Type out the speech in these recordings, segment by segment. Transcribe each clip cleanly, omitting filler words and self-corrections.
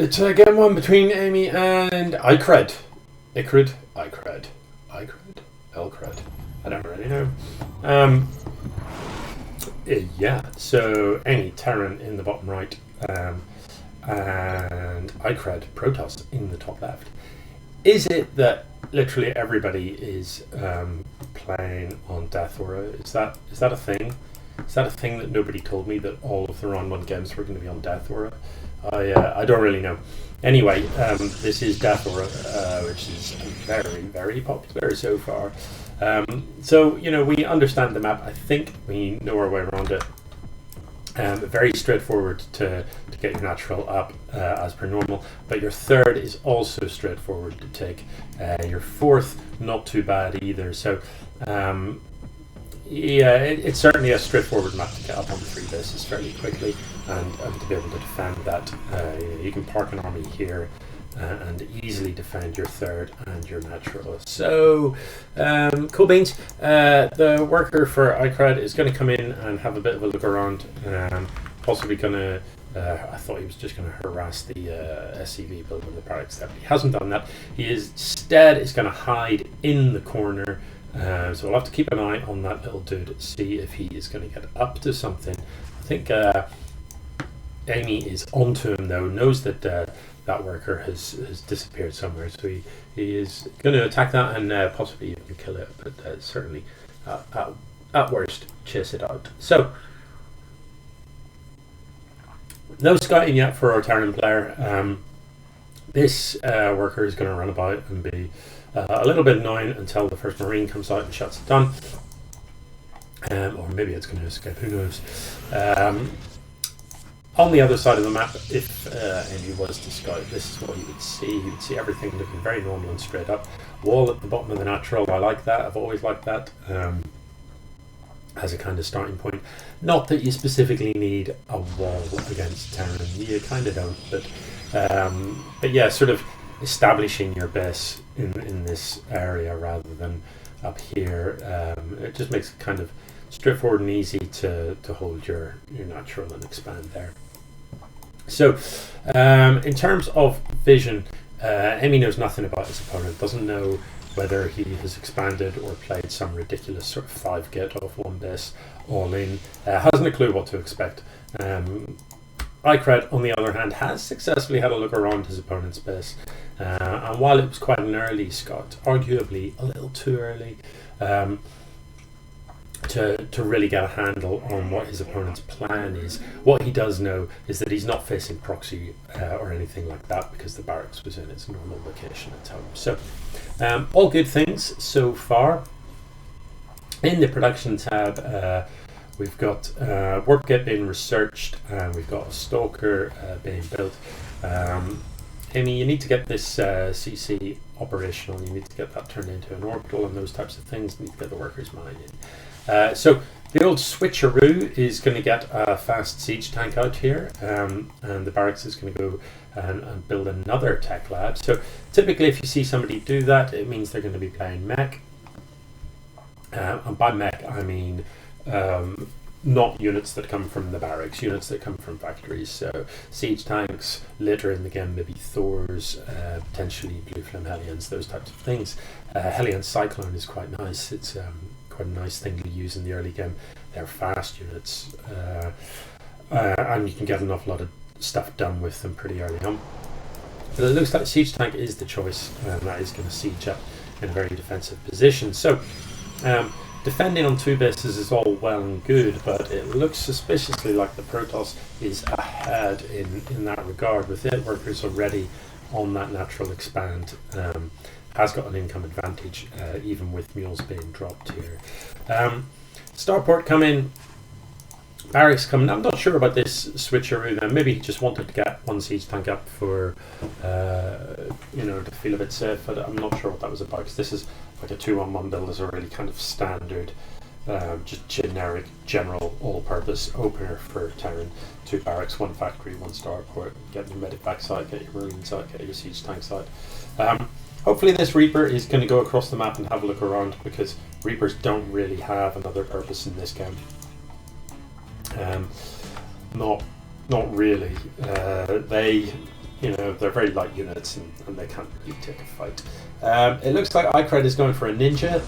It's a game one between Aimie and Icredd. Icredd? Elcred? I don't really know. Yeah, so Aimie, Terran in the bottom right, and Icredd, Protoss in the top left. Is it that literally everybody is playing on Death Aura? Is that a thing? Is that a thing that nobody told me, that all of the R1 games were going to be on Death Aura? I don't really know. Anyway, this is Death Aura, which is very, very popular so far. So, you know, we understand the map. I think we know our way around it. Very straightforward to get your natural up as per normal, but your third is also straightforward to take. Your fourth, not too bad either. So, yeah, it's certainly a straightforward map to get up on the 3 bases fairly quickly and to be able to defend that. You can park an army here and easily defend your third and your natural. So, cool beans. The worker for Icredd is going to come in and have a bit of a look around. Possibly going to, I thought he was just going to harass the SCV build in the barracks there, but he hasn't done that. He instead is going to hide in the corner. So we'll have to keep an eye on that little dude, see if he is going to get up to something. I think Aimie is onto him though, knows that that worker has disappeared somewhere, so he is going to attack that and possibly even kill it, but certainly at worst chase it out. So no scouting yet for our Terran player. This worker is going to run about and be a little bit annoying until the first Marine comes out and shuts it down. Or maybe it's going to escape, who knows. On the other side of the map, if Aimie was to scout, this is what you would see. You would see everything looking very normal and straight up. Wall at the bottom of the natural, I like that. I've always liked that as a kind of starting point. Not that you specifically need a wall against Terran. You kind of don't, but yeah, sort of establishing your base in this area rather than up here. It just makes it kind of straightforward and easy to hold your natural and expand there. So in terms of vision, Aimie knows nothing about his opponent, doesn't know whether he has expanded or played some ridiculous sort of 5 get off 1 base all in, hasn't a clue what to expect. Icredd, on the other hand, has successfully had a look around his opponent's base, and while it was quite an early scout, arguably a little too early to really get a handle on what his opponent's plan is. What he does know is that he's not facing proxy or anything like that, because the barracks was in its normal location at home. So all good things so far. In the production tab, we've got warp kit being researched, and we've got a stalker being built. Aimie, you need to get this CC operational. You need to get that turned into an orbital and those types of things. You need to get the workers mine in. So the old switcheroo is going to get a fast siege tank out here, and the barracks is going to go and build another tech lab. So typically if you see somebody do that, it means they're going to be playing mech. And by mech I mean not units that come from the barracks, units that come from factories. So siege tanks, later in the game maybe Thors, potentially Blue Flame Hellions, those types of things. Hellion Cyclone is quite nice. It's quite a nice thing to use in the early game. They're fast units, and you can get an awful lot of stuff done with them pretty early on. But it looks like siege tank is the choice, and that is going to siege up in a very defensive position. So defending on 2 bases is all well and good, but it looks suspiciously like the Protoss is ahead in that regard, with 8 workers already on that natural expand. Has got an income advantage, even with mules being dropped here. Starport come in, barracks come in. I'm not sure about this switcheroo then. Maybe he just wanted to get 1 siege tank up for, to feel a bit safe, but I'm not sure what that was about, because this is like a 2-on-1 build, is a really kind of standard, just generic, general, all-purpose opener for Terran. 2 barracks, 1 factory, 1 starport. Get your medivac side, get your marine side, get your siege tank side. Hopefully this Reaper is going to go across the map and have a look around, because Reapers don't really have another purpose in this game. Not really. They you know, they're very light units and they can't really take a fight. It looks like Icredd is going for a ninja,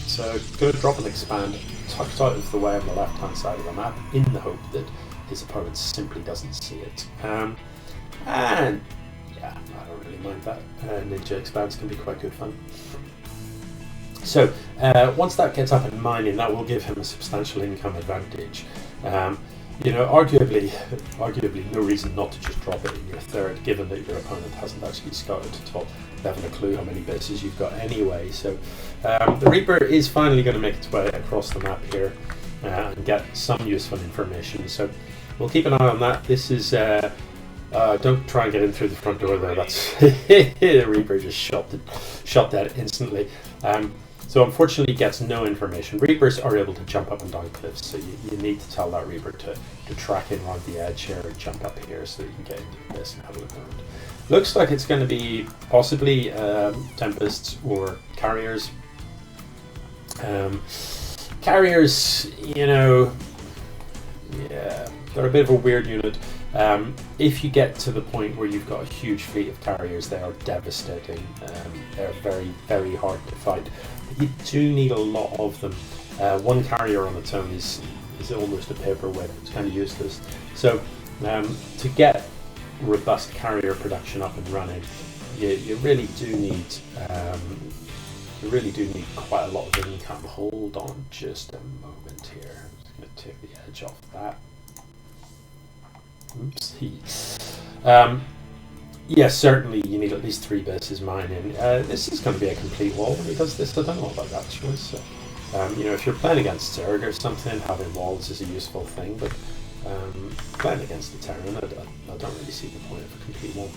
so going to drop and expand tucked out of the way on the left hand side of the map in the hope that his opponent simply doesn't see it. And yeah, I don't really mind that. Ninja expands can be quite good fun. So once that gets up and mining, that will give him a substantial income advantage. You know, arguably no reason not to just drop it in your third, given that your opponent hasn't actually scouted at all. They haven't a clue how many bases you've got anyway. So the Reaper is finally going to make its way across the map here and get some useful information. So we'll keep an eye on that. This is don't try and get in through the front door there. That's the Reaper just shot that instantly. So unfortunately gets no information. Reapers are able to jump up and down cliffs, so you need to tell that Reaper to track in around the edge here and jump up here so that you can get into this and have a look around. Looks like it's going to be possibly Tempests or Carriers. Carriers, you know, yeah, they're a bit of a weird unit. If you get to the point where you've got a huge fleet of Carriers, they are devastating. They're very, very hard to fight. You do need a lot of them. One Carrier on its own is almost a paperweight. It's kind of useless. So to get robust Carrier production up and running, you really do need quite a lot of income. Hold on just a moment here. I'm just going to take the edge off that. Oopsie. Yes, certainly you need at least 3 bases mining. This is going to be a complete wall when he does this. I don't know about that choice. So, you know, if you're playing against Zerg or something, having walls is a useful thing, but playing against the Terran, I don't really see the point of a complete wall.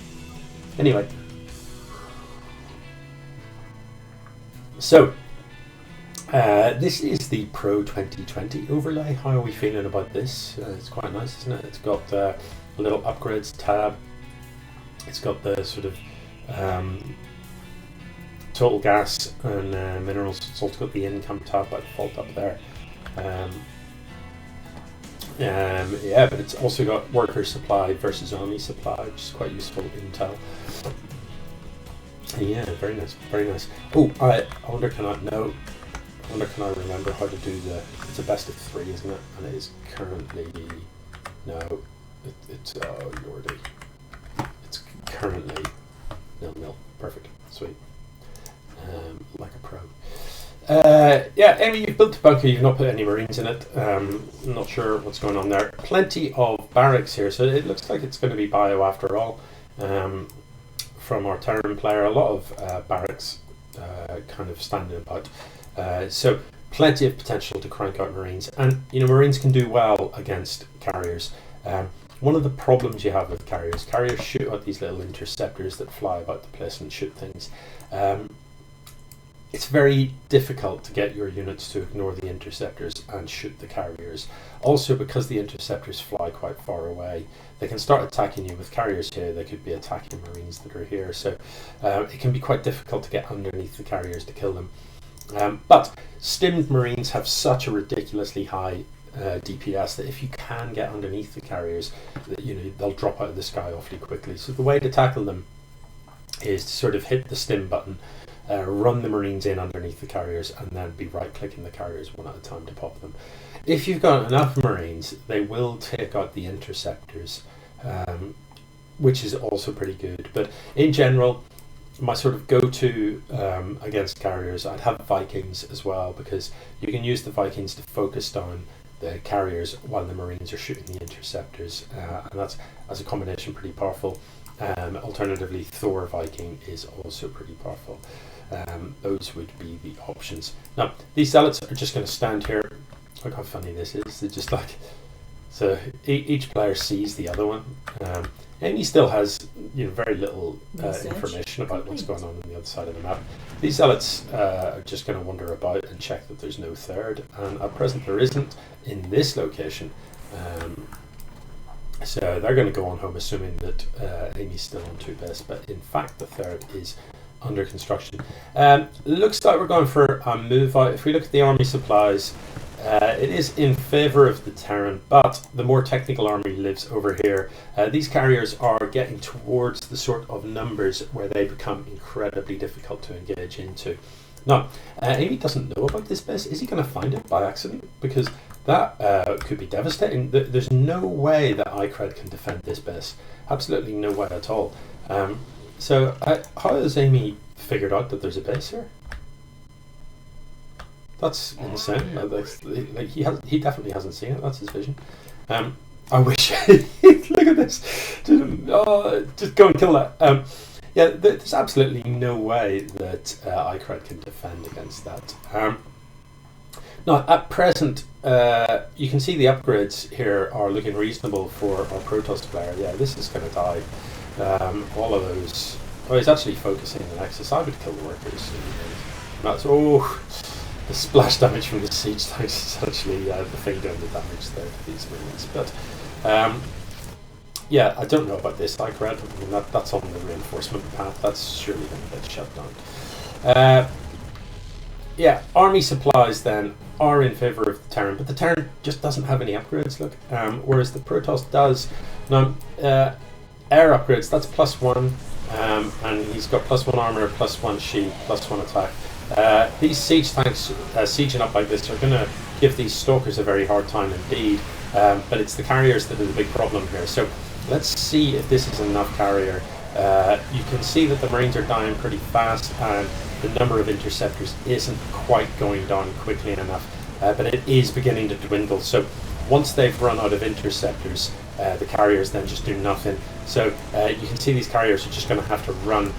Anyway, so this is the Pro 2020 overlay. How are we feeling about this? It's quite nice, isn't it? It's got a little upgrades tab. It's got the sort of total gas and minerals. It's also got the income tab by default up there. Yeah, but it's also got worker supply versus army supply, which is quite useful intel. Yeah, very nice, very nice. Oh, I wonder can I remember how to do it's a best of 3, isn't it? And it is currently, no, it's Lordy. It's currently 0-0. Perfect, sweet. Like a pro. Yeah, Aimie, you've built a bunker, you've not put any Marines in it. Not sure what's going on there. Plenty of barracks here, so it looks like it's going to be bio after all. From our Terran player, a lot of barracks kind of standing about. So plenty of potential to crank out Marines, and you know, Marines can do well against Carriers. One of the problems you have with Carriers shoot out these little interceptors that fly about the place and shoot things. It's very difficult to get your units to ignore the interceptors and shoot the Carriers. Also, because the interceptors fly quite far away, they can start attacking you. With Carriers here, they could be attacking Marines that are here, so it can be quite difficult to get underneath the Carriers to kill them. But stimmed Marines have such a ridiculously high DPS that if you can get underneath the Carriers, you know, they'll drop out of the sky awfully quickly. So the way to tackle them is to sort of hit the stim button, run the Marines in underneath the Carriers, and then be right-clicking the Carriers one at a time to pop them. If you've got enough Marines, they will take out the interceptors, which is also pretty good. But in general, my sort of go-to against Carriers, I'd have Vikings as well, because you can use the Vikings to focus down the Carriers while the Marines are shooting the interceptors, and that's, as a combination, pretty powerful. Alternatively, Thor Viking is also pretty powerful. Those would be the options. Now, these zealots are just going to stand here. Look how funny this is. They're just like, so each player sees the other one. Aimie still has, you know, very little information about what's going on the other side of the map. These zealots are just going to wander about and check that there's no third, and at present there isn't in this location. So they're going to go on home assuming that Aimie's still on 2 base, but in fact the third is under construction. Looks like we're going for a move out. If we look at the army supplies, it is in favour of the Terran, but the more technical army lives over here. These carriers are getting towards the sort of numbers where they become incredibly difficult to engage into. Now, Aimie doesn't know about this base. Is he going to find it by accident? Because that could be devastating. There's no way that Icredd can defend this base. Absolutely no way at all. So how has Aimie figured out that there's a base here? That's insane. Like he definitely hasn't seen it. That's his vision. I wish. Look at this. Just go and kill that. Yeah, there's absolutely no way that Icredd can defend against that. Now, at present, you can see the upgrades here are looking reasonable for our Protoss player. Yeah, this is going to die. All of those. Oh, he's actually focusing on Nexus. I would kill the workers. That's the splash damage from the siege tanks is actually the thing doing the damage there to these minions. But yeah, I don't know about this Icredd. I mean, that's on the reinforcement path. That's surely going to get shut down. Yeah, army supplies then are in favour of the Terran, but the Terran just doesn't have any upgrades, look. Whereas the Protoss does. Now, air upgrades, that's +1, and he's got +1 armour, +1 shield, +1 attack. These siege tanks sieging up like this are going to give these stalkers a very hard time indeed, but it's the carriers that are the big problem here. So let's see if this is enough carrier. You can see that the Marines are dying pretty fast, and the number of interceptors isn't quite going down quickly enough, but it is beginning to dwindle. So once they've run out of interceptors, the carriers then just do nothing. So you can see these carriers are just going to have to run.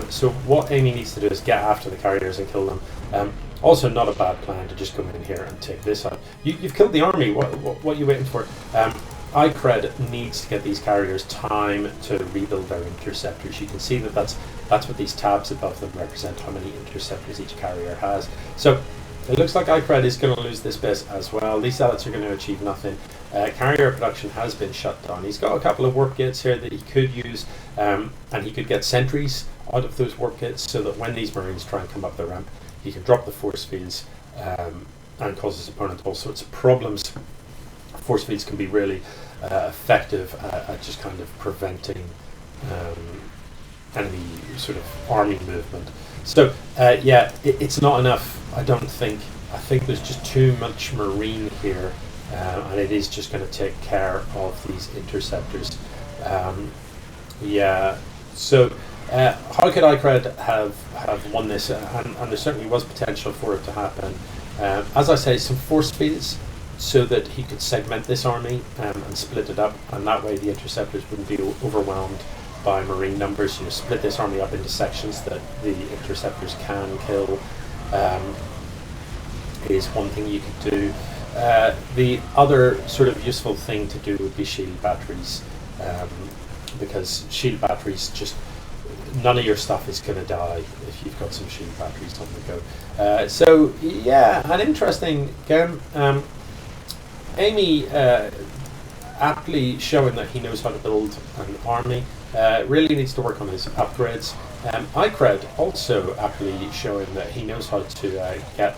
So what Aimie needs to do is get after the carriers and kill them. Also not a bad plan to just come in here and take this out. You've killed the army, what are you waiting for? Icredd needs to get these carriers time to rebuild their interceptors. You can see that that's what these tabs above them represent, how many interceptors each carrier has. So it looks like Icredd is going to lose this base as well. These zealots are going to achieve nothing. Carrier production has been shut down. He's got a couple of warp gates here that he could use, and he could get sentries out of those warp gates so that when these Marines try and come up the ramp, he can drop the force fields and cause his opponent all sorts of problems. Force fields can be really effective at just kind of preventing enemy sort of army movement. So yeah, it's not enough, I don't think. I think there's just too much Marine here, and it is just going to take care of these interceptors. Yeah, so how could Icredd have won this? And there certainly was potential for it to happen. As I say, some force fields, so that he could segment this army and split it up, and that way the interceptors wouldn't be overwhelmed by Marine numbers. You know, split this army up into sections that the interceptors can kill is one thing you could do. The other sort of useful thing to do would be shield batteries, because shield batteries just, none of your stuff is going to die if you've got some shield batteries on the go. So yeah, an interesting game. Aimie aptly showing that he knows how to build an army. Really needs to work on his upgrades. Icredd also aptly showing that he knows how to get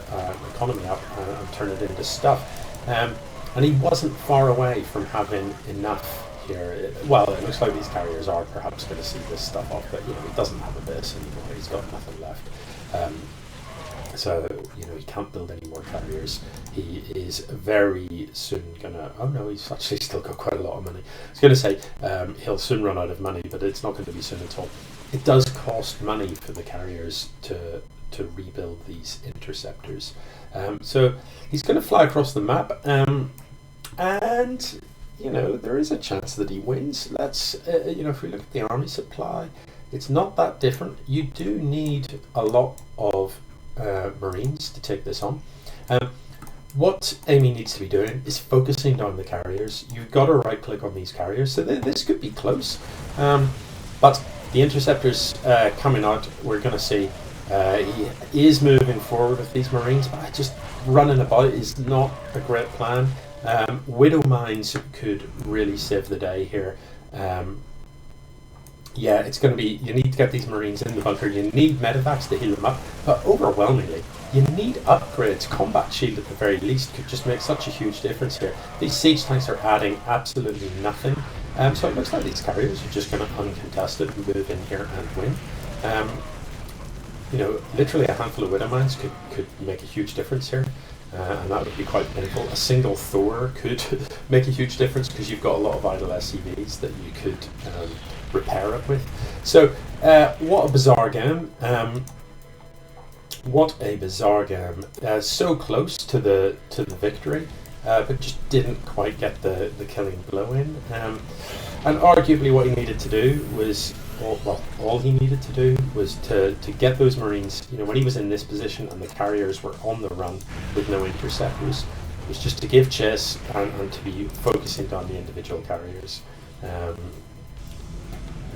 economy up and turn it into stuff. And he wasn't far away from having enough here. Well, it looks like these carriers are perhaps going to see this stuff off, but you know, he doesn't have a base anymore. He's got nothing left. So, you know, he can't build any more carriers. He is very soon going to... Oh, no, he's actually still got quite a lot of money. I was going to say he'll soon run out of money, but it's not going to be soon at all. It does cost money for the carriers to rebuild these interceptors. So he's going to fly across the map, and, you know, there is a chance that he wins. Let's, you know, if we look at the army supply, it's not that different. You do need a lot of Marines to take this on. What Aimie needs to be doing is focusing down the carriers. You've got to right click on these carriers, so this could be close, but the interceptors coming out, we're going to see. He is moving forward with these Marines, but just running about is not a great plan. Widow mines could really save the day here. yeah, it's going to be, you need to get these Marines in the bunker, you need medevacs to heal them up, but overwhelmingly, you need upgrades. Combat shield at the very least could just make such a huge difference here. These siege tanks are adding absolutely nothing. So it looks like these carriers are just going to uncontested move in here and win. You know, literally a handful of Widow Mines could make a huge difference here. And that would be quite painful. A single Thor could make a huge difference because you've got a lot of idle SCVs that you could repair it with. So, what a bizarre game. What a bizarre game. So close to the victory, but just didn't quite get the killing blow in. And arguably what he needed to do was, all he needed to do was to get those Marines, you know, when he was in this position and the carriers were on the run with no interceptors, was just to give chase and to be focusing on the individual carriers.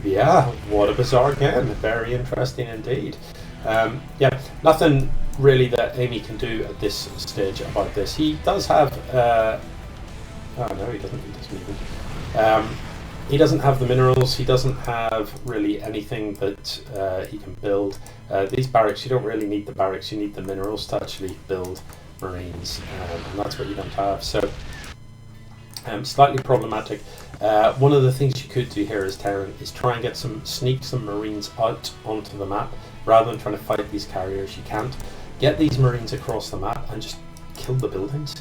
Yeah, what a bizarre game. Very interesting indeed. Yeah, nothing really that Aimie can do at this stage about this. He does have... oh no, he doesn't even... he doesn't have the minerals, he doesn't have really anything that he can build. These barracks, you don't really need the barracks, you need the minerals to actually build Marines, and that's what you don't have. So, slightly problematic. One of the things you could do here as Terran is try and sneak some Marines out onto the map, rather than trying to fight these carriers. You can't. Get these Marines across the map and just kill the buildings,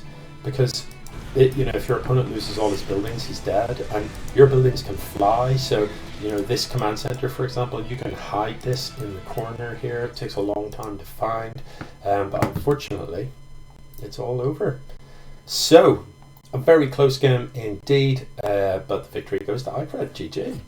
because you know, if your opponent loses all his buildings, he's dead, and your buildings can fly. So, you know, this command center, for example, you can hide this in the corner here. It takes a long time to find, but unfortunately, it's all over. So, a very close game indeed, but the victory goes to Icredd. GG.